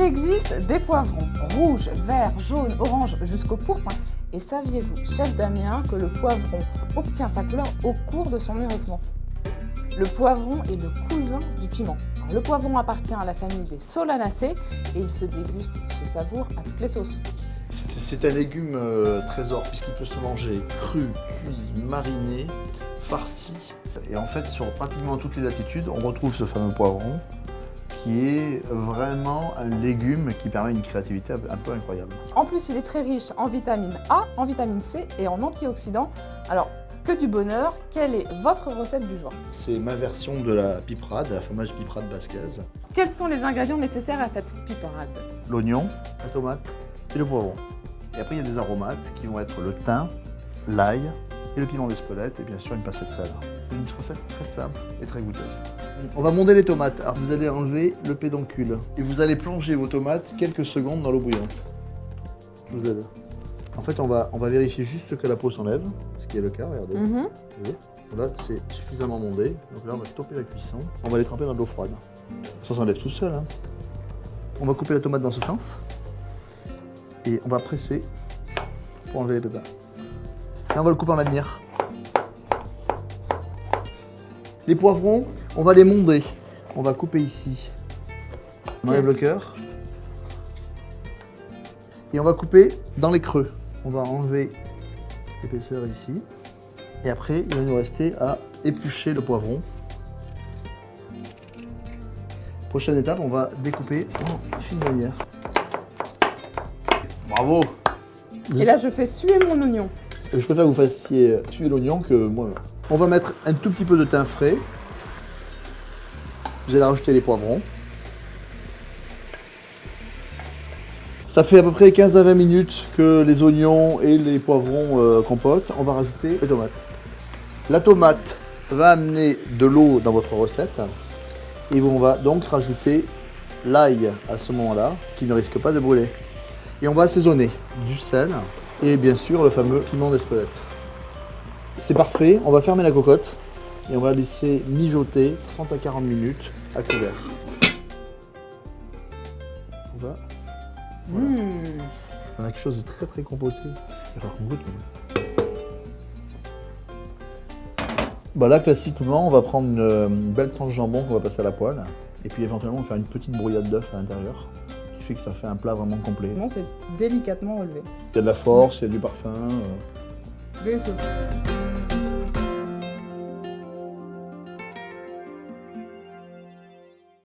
Il existe des poivrons rouges, verts, jaunes, oranges jusqu'au pourpre. Et saviez-vous, chef Damien, que le poivron obtient sa couleur au cours de son mûrissement? Le poivron est le cousin du piment. Alors, le poivron appartient à la famille des solanacées et il se déguste, se savoure à toutes les sauces. C'est un légume trésor puisqu'il peut se manger cru, cuit, mariné, farci. Et en fait, sur pratiquement toutes les latitudes, on retrouve ce fameux poivron qui est vraiment un légume qui permet une créativité un peu incroyable. En plus, il est très riche en vitamine A, en vitamine C et en antioxydants. Alors, que du bonheur, quelle est votre recette du jour? C'est ma version de la piperade, la fameuse piperade basquaise. Quels sont les ingrédients nécessaires à cette piperade? L'oignon, la tomate et le poivron. Et après, il y a des aromates qui vont être le thym, l'ail et le piment d'Espelette et bien sûr une pincée de sel. C'est une recette très simple et très goûteuse. On va monder les tomates. Alors vous allez enlever le pédoncule et vous allez plonger vos tomates quelques secondes dans l'eau bouillante. Je vous aide. En fait, on va vérifier juste que la peau s'enlève, ce qui est le cas, regardez. Vous voyez, là, c'est suffisamment mondé. Donc là, on va stopper la cuisson. On va les tremper dans de l'eau froide. Ça s'enlève tout seul. Hein. On va couper la tomate dans ce sens. Et on va presser pour enlever les pépins. Et on va le couper en lanières. Les poivrons, on va les monder. On va couper ici. On enlève le cœur. Et on va couper dans les creux. On va enlever l'épaisseur ici. Et après, il va nous rester à éplucher le poivron. Prochaine étape, on va découper en fines lanières. Bravo! Et là, je fais suer mon oignon. Je préfère que vous fassiez tuer l'oignon que moi. On va mettre un tout petit peu de thym frais. Vous allez rajouter les poivrons. Ça fait à peu près 15 à 20 minutes que les oignons et les poivrons compotent. On va rajouter les tomates. La tomate va amener de l'eau dans votre recette. Et on va donc rajouter l'ail à ce moment-là, qui ne risque pas de brûler. Et on va assaisonner du sel et bien sûr le fameux piment d'Espelette. C'est parfait, on va fermer la cocotte et on va laisser mijoter 30 à 40 minutes à couvert. On va... Voilà. On a quelque chose de très très compoté. Il va falloir qu'on goûte. Bah là, classiquement, on va prendre une belle tranche de jambon qu'on va passer à la poêle. Et puis éventuellement, on va faire une petite brouillade d'œuf à l'intérieur. Qui fait que ça fait un plat vraiment complet. Non, c'est délicatement relevé. Il y a de la force, il y a du parfum. Bien sûr.